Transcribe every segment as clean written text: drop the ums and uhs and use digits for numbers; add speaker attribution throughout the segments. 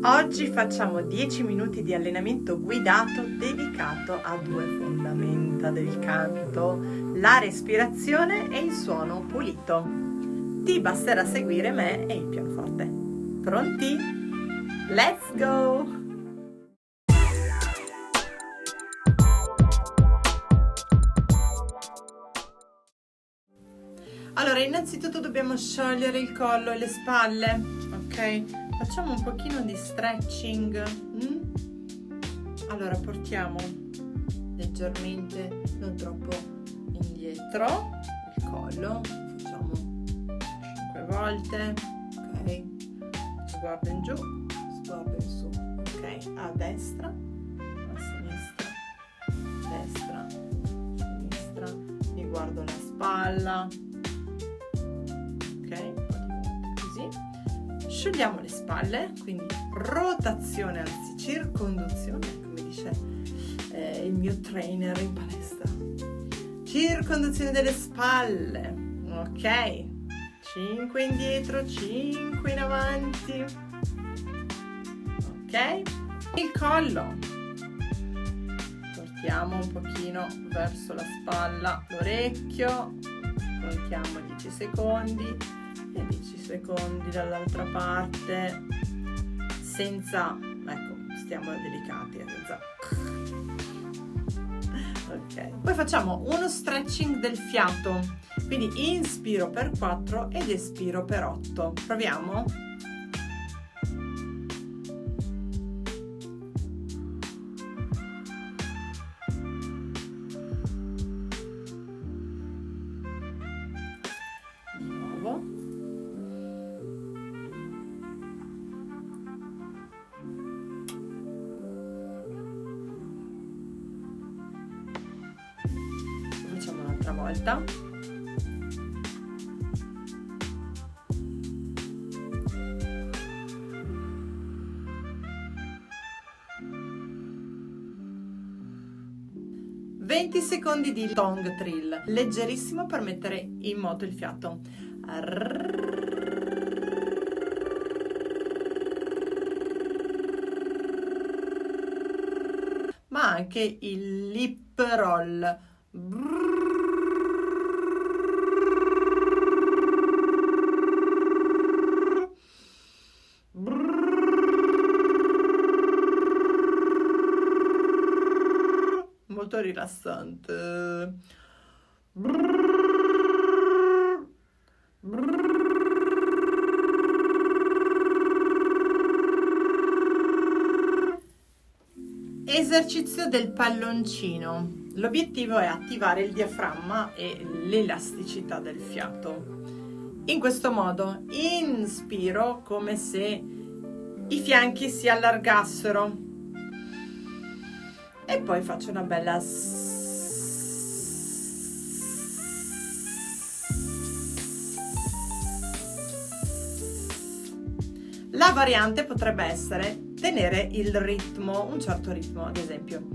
Speaker 1: Oggi facciamo 10 minuti di allenamento guidato dedicato a due fondamenta del canto, la respirazione e il suono pulito. Ti basterà seguire me e il pianoforte. Pronti? Let's go! Allora, innanzitutto dobbiamo sciogliere il collo e le spalle, ok? Facciamo un pochino di stretching. Allora, portiamo leggermente, non troppo indietro, il collo. Facciamo 5 volte, ok? Sguardo in giù, sguardo in su, ok? A destra, a sinistra, destra, sinistra. Mi guardo la spalla. Sciogliamo le spalle, quindi rotazione, anzi circonduzione, come dice il mio trainer in palestra. Circonduzione delle spalle, ok? 5 indietro, 5 in avanti, ok? Il collo, portiamo un pochino verso la spalla, l'orecchio, contiamo 10 secondi. E 10 secondi dall'altra parte, senza, ecco, stiamo delicati, senza. Ok, poi facciamo uno stretching del fiato, quindi inspiro per 4 ed espiro per 8. Proviamo? Di nuovo. Facciamo un'altra volta. Venti secondi di tongue trill, leggerissimo per mettere in moto il fiato. Ma anche il lip roll. Molto rilassante. Esercizio del palloncino. L'obiettivo è attivare il diaframma e l'elasticità del fiato. In questo modo inspiro come se i fianchi si allargassero e poi faccio una bella La variante potrebbe essere tenere il ritmo, un certo ritmo, ad esempio.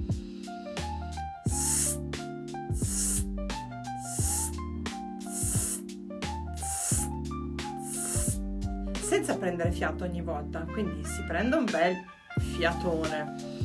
Speaker 1: Senza prendere fiato ogni volta, quindi si prende un bel fiatone.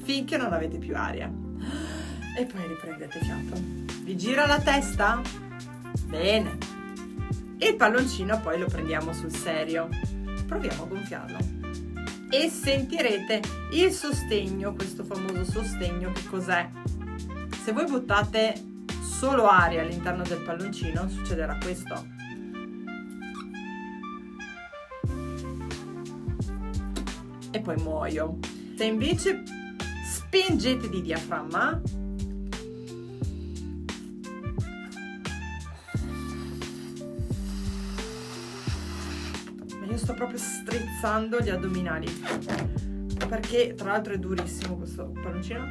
Speaker 1: Finché non avete più aria e poi riprendete fiato. Vi gira la testa? Bene. Il palloncino poi lo prendiamo sul serio. Proviamo a gonfiarlo e sentirete il sostegno, questo famoso sostegno. Che cos'è? Se voi buttate solo aria all'interno del palloncino succederà questo. E poi muoio. Se invece spingete di diaframma, io sto proprio strizzando gli addominali perché tra l'altro è durissimo questo palloncino.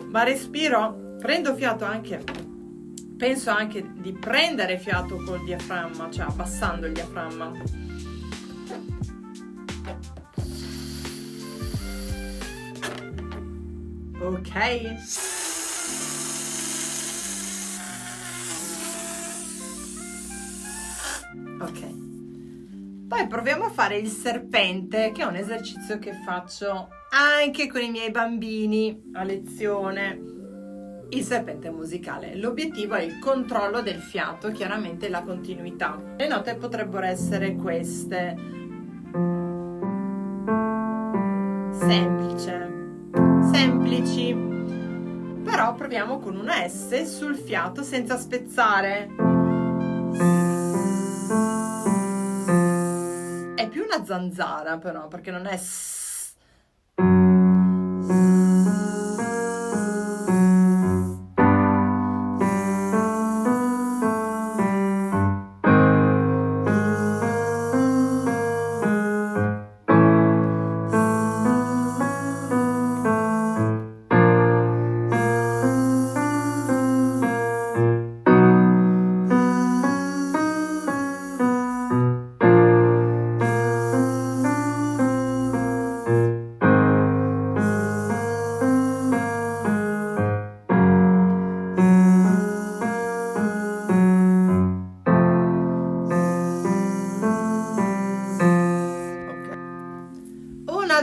Speaker 1: Ma respiro, prendo fiato anche penso anche di prendere fiato col diaframma, cioè abbassando il diaframma. Ok. Ok. Poi proviamo a fare il serpente, che è un esercizio che faccio anche con i miei bambini a lezione. Il serpente musicale. L'obiettivo è il controllo del fiato, chiaramente la continuità. Le note potrebbero essere queste. Semplici. Però proviamo con una S sul fiato senza spezzare. È più una zanzara però, perché non è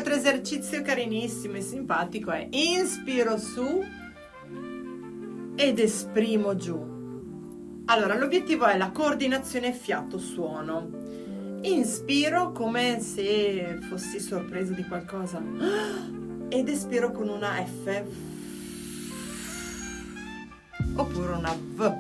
Speaker 1: esercizio carinissimo e simpatico è inspiro su ed esprimo giù. Allora, l'obiettivo è la coordinazione fiato-suono. Inspiro come se fossi sorpreso di qualcosa ed espiro con una F oppure una V.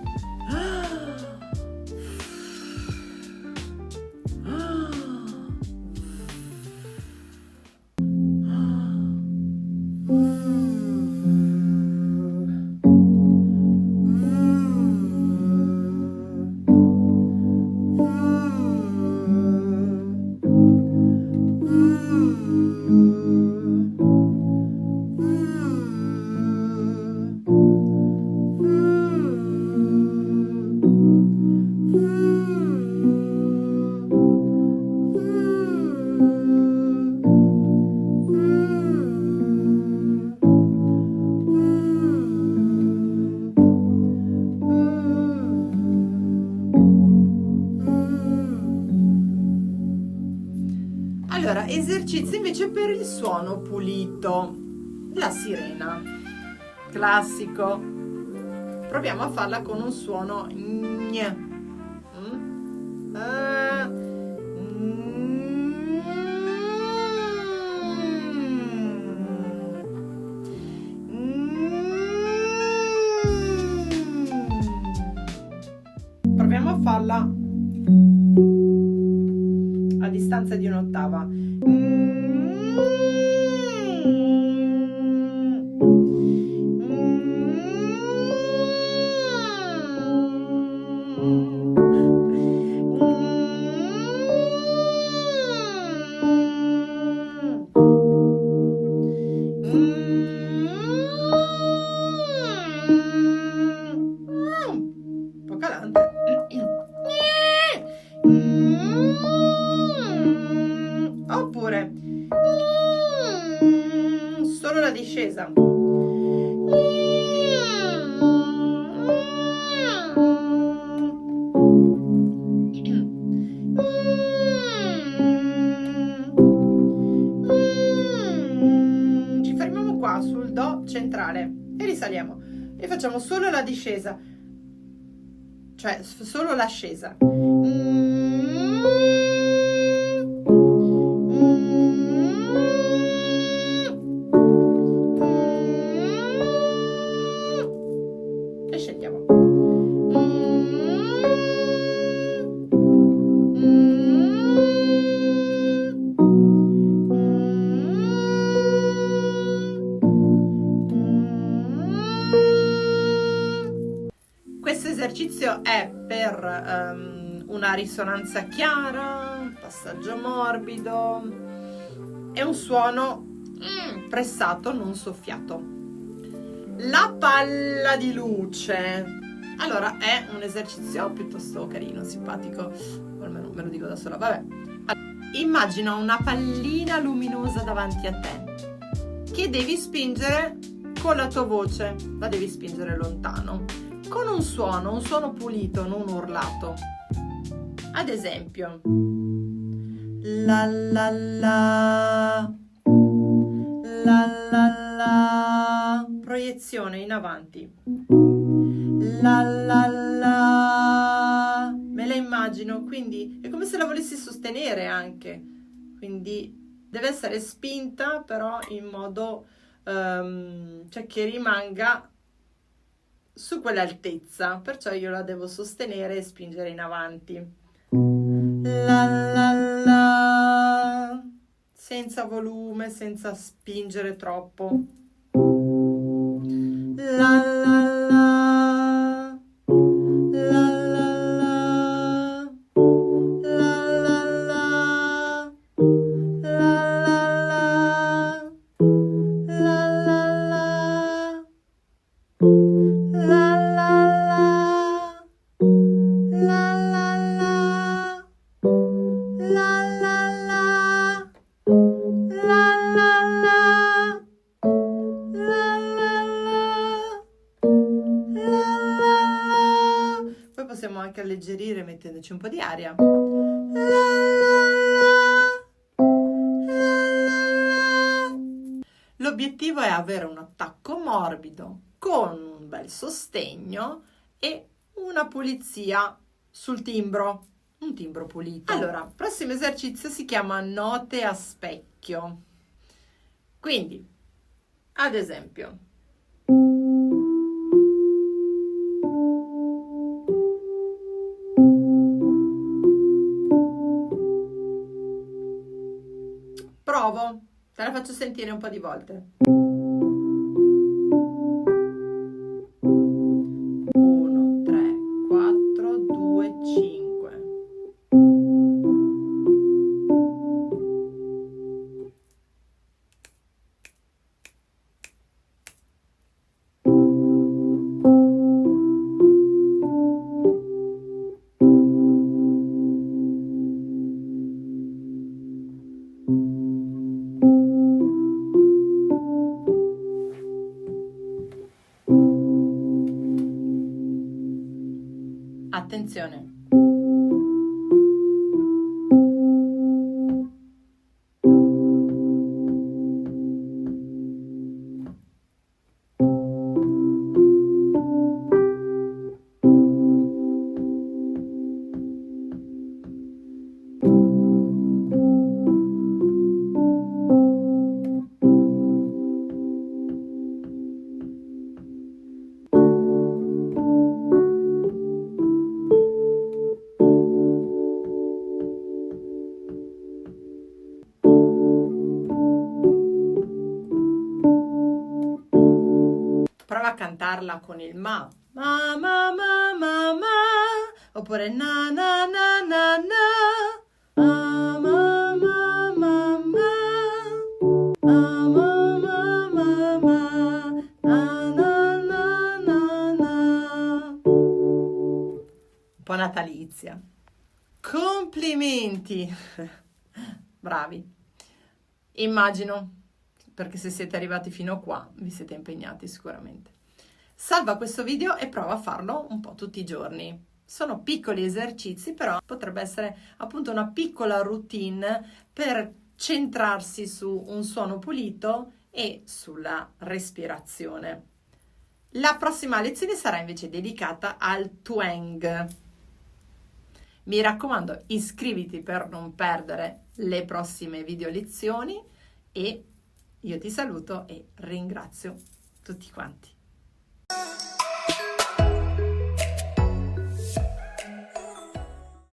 Speaker 1: Allora, esercizi invece per il suono pulito. La sirena, classico. Proviamo a farla con un suono gne. Proviamo a farla a distanza di un'ottava. Un po' calante. Oppure solo la discesa. Ci fermiamo qua sul Do centrale e risaliamo e facciamo solo la discesa, cioè solo l'ascesa. E scendiamo. Questo esercizio è per una risonanza chiara, un passaggio morbido e un suono pressato, non soffiato. La palla di luce. Allora, è un esercizio piuttosto carino, simpatico, o almeno me lo dico da sola, vabbè. Allora, immagina una pallina luminosa davanti a te che devi spingere con la tua voce, la devi spingere lontano, con un suono pulito, non urlato. Ad esempio, la la la, la la la, proiezione in avanti. La la la, me la immagino, quindi è come se la volessi sostenere anche, quindi deve essere spinta però in modo cioè che rimanga su quell'altezza, perciò io la devo sostenere e spingere in avanti. La la la, senza volume, senza spingere troppo. La la la, la la la, la la la, la la la, la la la, la la poi possiamo anche alleggerire mettendoci un po' di aria. L'obiettivo è avere un attacco morbido con un bel sostegno e una pulizia sul timbro, un timbro pulito. Allora, il prossimo esercizio si chiama note a specchio. Quindi, ad esempio, provo, te la faccio sentire un po' di volte. 1, 3, 4, 2, 5. Attenzione. Prova a cantarla con il ma. Ma, ma, ma, ma, ma. Oppure na, na, na, na, na. Ma, ma, ma, ma, ma. Ma, ma, ma, ma, ma. Na, na, na, na, na. Un po' natalizia. Complimenti! Bravi. Immagino, perché se siete arrivati fino a qua vi siete impegnati sicuramente. Salva questo video e prova a farlo un po' tutti i giorni. Sono piccoli esercizi, però potrebbe essere appunto una piccola routine per centrarsi su un suono pulito e sulla respirazione. La prossima lezione sarà invece dedicata al twang. Mi raccomando, iscriviti per non perdere le prossime video lezioni e io ti saluto e ringrazio tutti quanti.